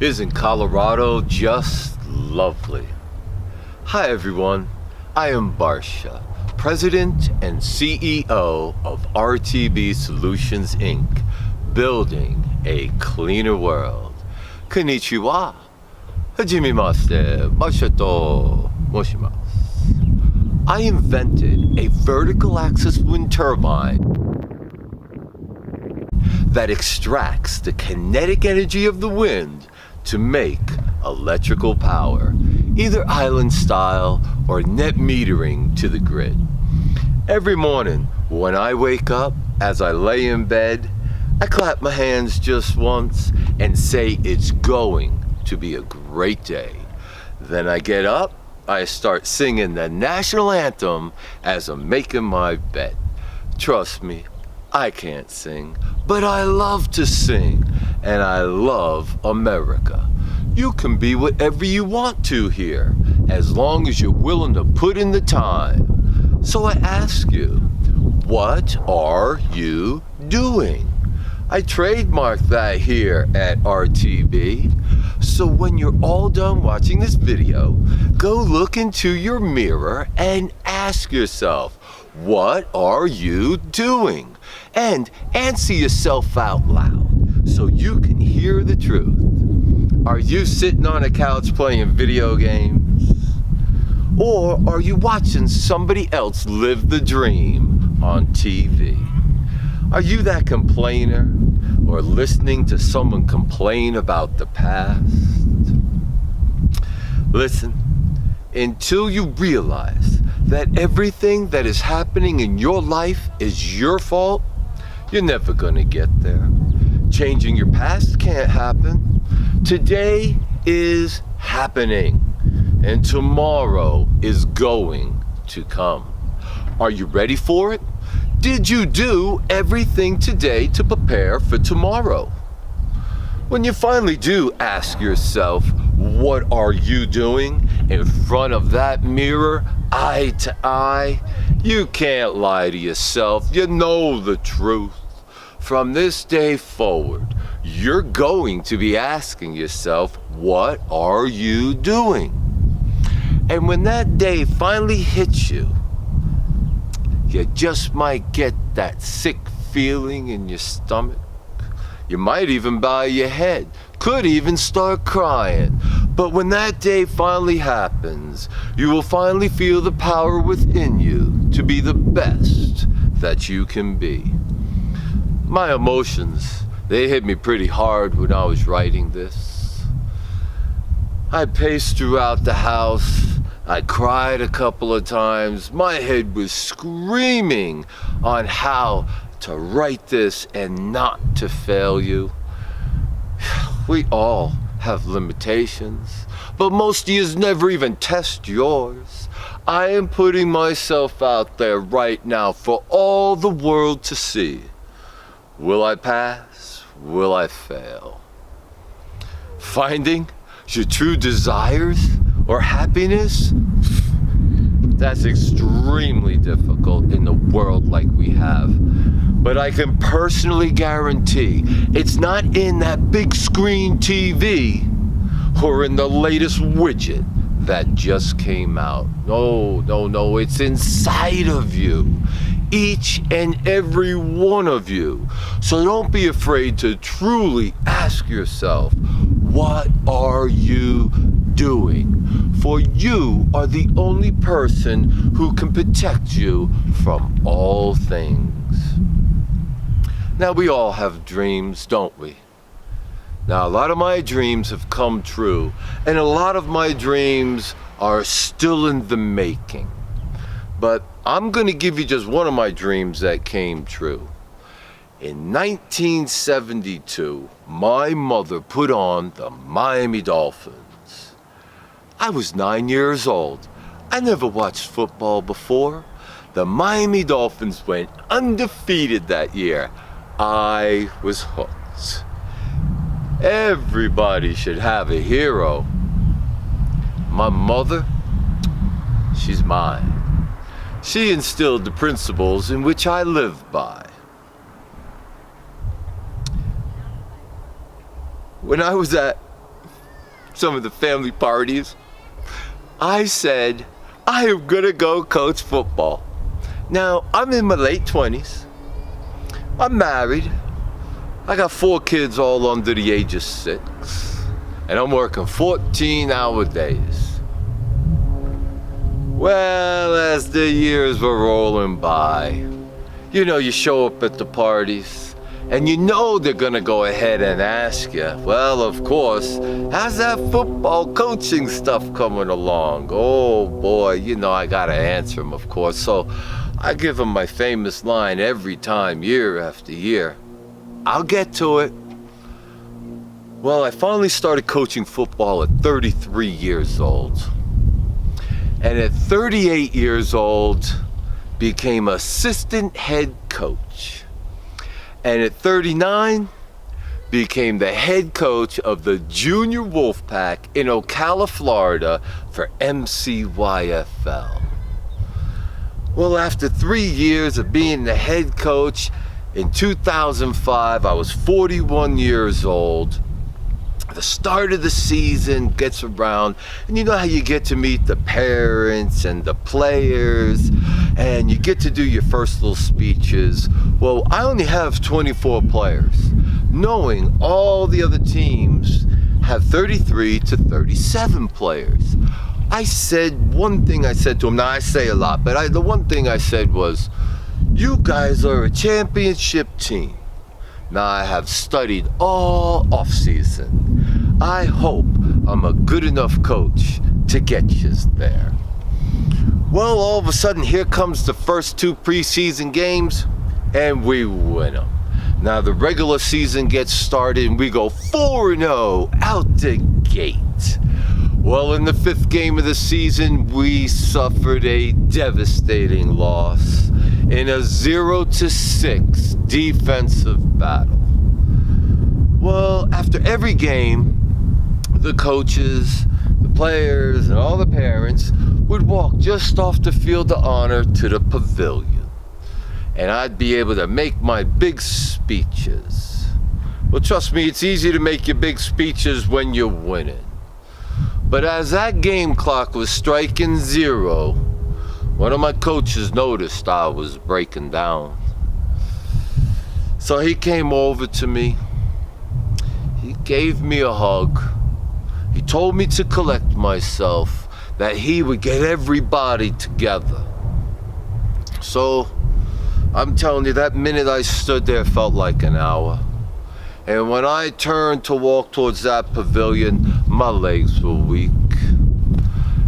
Isn't Colorado just lovely? Hi everyone, I am Barsha, President and CEO of RTB Solutions Inc., building a cleaner world. Konnichiwa, hajimemashite, Barsha to moshimasu. I invented a vertical axis wind turbine that extracts the kinetic energy of the wind to make electrical power, either island style or net metering to the grid. Every morning when I wake up, as I lay in bed, I clap my hands just once and say it's going to be a great day. Then I get up, I start singing the national anthem as I'm making my bed. Trust me, I can't sing, but I love to sing, and I love America. You can be whatever you want to here, as long as you're willing to put in the time. So I ask you, what are you doing? I trademarked that here at RTB. So when you're all done watching this video, go look into your mirror and ask yourself, what are you doing? And answer yourself out loud so you can hear the truth. Are you sitting on a couch playing video games? Or are you watching somebody else live the dream on TV? Are you that complainer or listening to someone complain about the past? Listen, until you realize that everything that is happening in your life is your fault, you're never gonna get there. Changing your past can't happen. Today is happening, and tomorrow is going to come. Are you ready for it? Did you do everything today to prepare for tomorrow? When you finally do ask yourself, what are you doing in front of that mirror, eye to eye, you can't lie to yourself. You know the truth. From this day forward, you're going to be asking yourself, what are you doing? And when that day finally hits you, you just might get that sick feeling in your stomach. You might even bow your head, could even start crying. But when that day finally happens, you will finally feel the power within you to be the best that you can be. My emotions, they hit me pretty hard when I was writing this. I paced throughout the house. I cried a couple of times. My head was screaming on how to write this and not to fail you. We all have limitations, but most of yous never even test yours. I am putting myself out there right now for all the world to see. Will I pass? Will I fail? Finding your true desires or happiness? That's extremely difficult in the world like we have. But I can personally guarantee it's not in that big screen TV or in the latest widget that just came out. No, it's inside of you. Each and every one of you. So don't be afraid to truly ask yourself, what are you doing? For you are the only person who can protect you from all things. Now, we all have dreams, don't we? Now, a lot of my dreams have come true, and a lot of my dreams are still in the making. But I'm going to give you just one of my dreams that came true. In 1972, my mother put on the Miami Dolphins. I was 9 years old. I never watched football before. The Miami Dolphins went undefeated that year. I was hooked. Everybody should have a hero. My mother, she's mine. She instilled the principles in which I live by. When I was at some of the family parties, I said, I am gonna go coach football. Now, I'm in my late 20s. I'm married. I got 4 kids all under the age of 6. And I'm working 14-hour days. Well, as the years were rolling by, you show up at the parties, and they're gonna go ahead and ask you, well, of course, how's that football coaching stuff coming along? Oh boy, I gotta answer them, of course. So I give them my famous line every time, year after year. I'll get to it. Well, I finally started coaching football at 33 years old. And at 38 years old, became assistant head coach. And at 39, became the head coach of the Junior Wolfpack in Ocala, Florida for MCYFL. Well, after 3 years of being the head coach, in 2005, I was 41 years old. The start of the season gets around, and you know how you get to meet the parents and the players, and you get to do your first little speeches. Well, I only have 24 players, knowing all the other teams have 33 to 37 players. One thing I said to them, now I say a lot, but the one thing I said was, you guys are a championship team. Now, I have studied all off-season. I hope I'm a good enough coach to get you there. Well, all of a sudden, here comes the first 2 preseason games, and we win them. Now, the regular season gets started, and we go 4-0 out the gate. Well, in the 5th game of the season, we suffered a devastating loss in a 0-6 defensive battle. Well, after every game, the coaches, the players, and all the parents would walk just off the field of honor to the pavilion. And I'd be able to make my big speeches. Well, trust me, it's easy to make your big speeches when you're winning. But as that game clock was striking 0, one of my coaches noticed I was breaking down. So he came over to me. He gave me a hug. He told me to collect myself, that he would get everybody together. So I'm telling you, that minute I stood there felt like an hour. And when I turned to walk towards that pavilion, my legs were weak.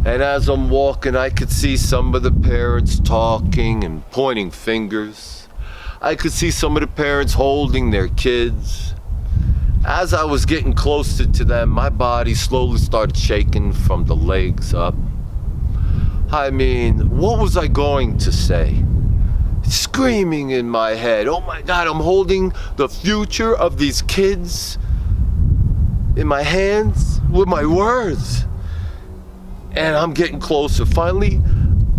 And as I'm walking, I could see some of the parents talking and pointing fingers. I could see some of the parents holding their kids. As I was getting closer to them, my body slowly started shaking from the legs up. I mean, what was I going to say? Screaming in my head, oh my God, I'm holding the future of these kids in my hands with my words. And I'm getting closer. Finally,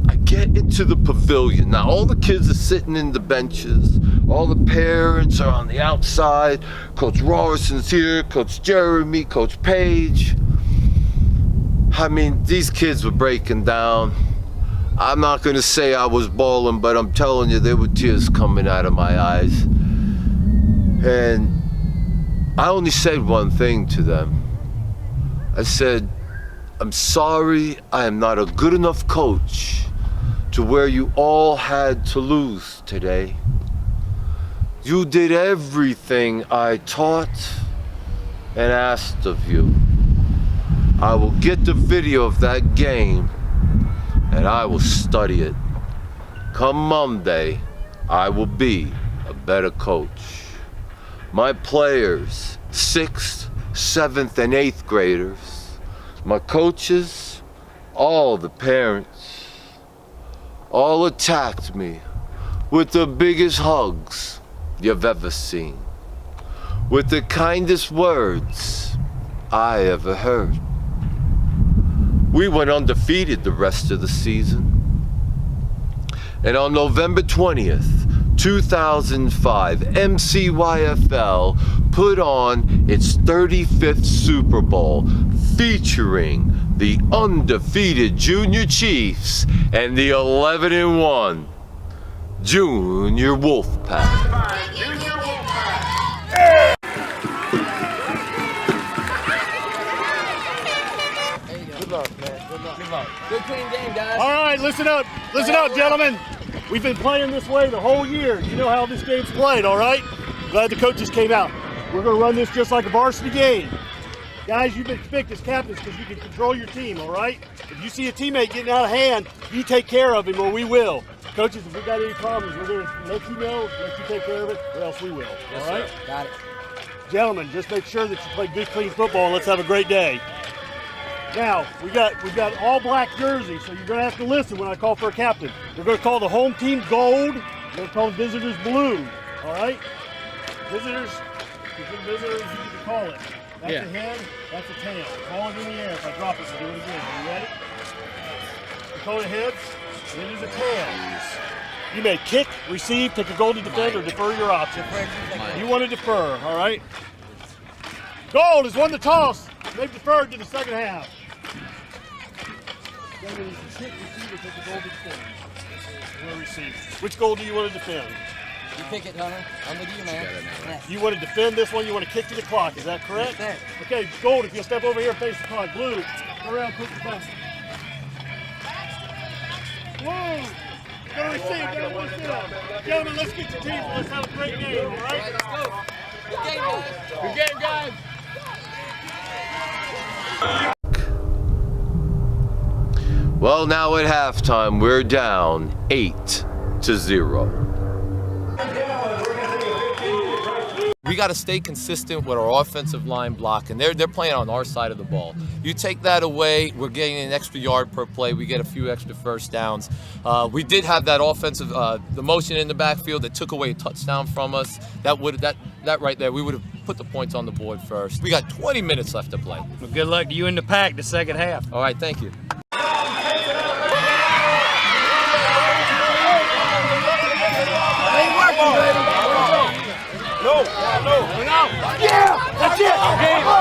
I get into the pavilion. Now, all the kids are sitting in the benches. All the parents are on the outside. Coach Rorison's here, Coach Jeremy, Coach Page. I mean, these kids were breaking down. I'm not going to say I was bawling, but I'm telling you, there were tears coming out of my eyes. And I only said one thing to them. I said, I'm sorry I am not a good enough coach to where you all had to lose today. You did everything I taught and asked of you. I will get the video of that game and I will study it. Come Monday, I will be a better coach. My players, 6th, 7th, and 8th graders, my coaches, all the parents, all attacked me with the biggest hugs you've ever seen, with the kindest words I ever heard. We went undefeated the rest of the season. And on November 20th, 2005, MCYFL put on its 35th Super Bowl. featuring the undefeated Junior Chiefs and the 11-1 Junior Wolfpack. Good luck, man. Good luck. Good luck. Good clean game, guys. All right, listen up, gentlemen. We've been playing this way the whole year. You know how this game's played, all right? Glad the coaches came out. We're going to run this just like a varsity game. Guys, you've been picked as captains because you can control your team, all right? If you see a teammate getting out of hand, you take care of him or we will. Coaches, if we got any problems, we're going to let you know, let you take care of it, or else we will, all right? Sir. Got it. Gentlemen, just make sure that you play good, clean football, and let's have a great day. Now, we've got all black jerseys, so you're going to have to listen when I call for a captain. We're going to call the home team gold. We're going to call the visitors blue, all right? Visitors, you can call it. That's a head, that's a tail. Call it in the air. If I drop it, so do it again. Are you ready? You call it heads, and it is a tail. You may kick, receive, take a goal to defend, or defer your option. You want to defer, all right? Gold has won the toss. They've deferred to the second half. Which goal do you want to defend? You pick it, Hunter. I'm with you, man. You want to defend this one, you want to kick to the clock, is that correct? Yes, sir. Okay, Gold, if you'll step over here and face the clock. Blue, go around, quick the clock. Whoa! Go receive, gentlemen, let's get your team, let's have a great game, all right? Let's go. Good game, guys. Good game, guys. Well, now at halftime, we're down 8-0. We got to stay consistent with our offensive line block, and they're playing on our side of the ball. You take that away, we're getting an extra yard per play. We get a few extra first downs. We did have that offensive, the motion in the backfield that took away a touchdown from us. That right there, we would have put the points on the board first. We got 20 minutes left to play. Well, good luck to you in the pack the second half. All right, thank you. No. Yeah! That's it! Okay. Go!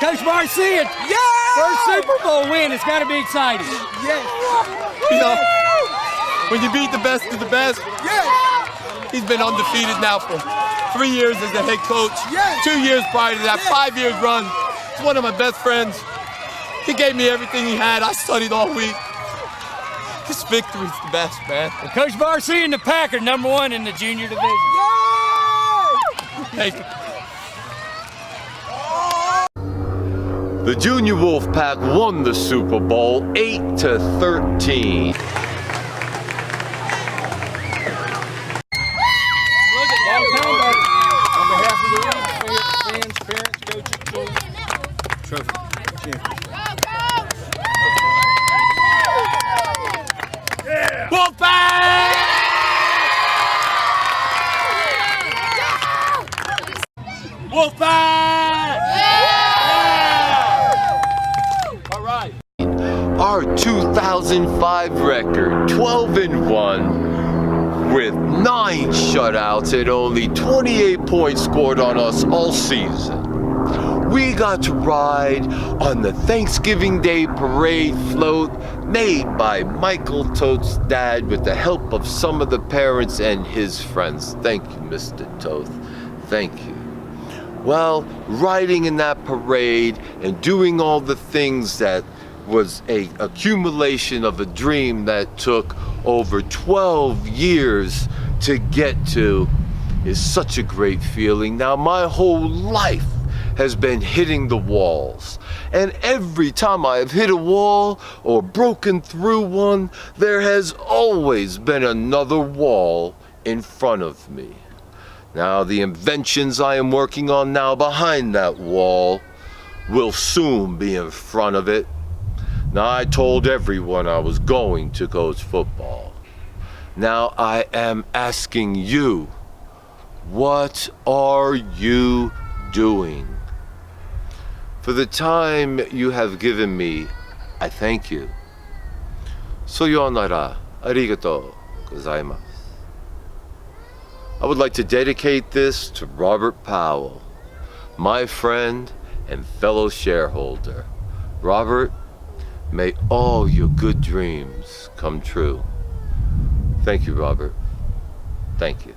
Coach Marcy, first Super Bowl win. It's got to be exciting. You know, when you beat the best of the best, he's been undefeated now for 3 years as the head coach. 2 years prior to that, 5 years run. He's one of my best friends. He gave me everything he had. I studied all week. This victory's the best, man. Well, Coach Marcy and the Pack are #1 in the junior division. Thank you. The Junior Wolfpack won the Super Bowl 8-13. On behalf of the league, fans, parents, coaches, trophy. Wolfpack! Wolfpack! All right. Our 2005 record, 12-1, with 9 shutouts and only 28 points scored on us all season. We got to ride on the Thanksgiving Day parade float made by Michael Toth's dad with the help of some of the parents and his friends. Thank you, Mr. Toth. Thank you. Well, riding in that parade and doing all the things that was a accumulation of a dream that took over 12 years to get to is such a great feeling. Now, my whole life has been hitting the walls. And every time I have hit a wall or broken through one, there has always been another wall in front of me. Now, the inventions I am working on now behind that wall will soon be in front of it. Now, I told everyone I was going to coach football. Now, I am asking you, what are you doing? For the time you have given me, I thank you. Sayonara, arigatou gozaimasu. I would like to dedicate this to Robert Powell, my friend and fellow shareholder. Robert, may all your good dreams come true. Thank you, Robert. Thank you.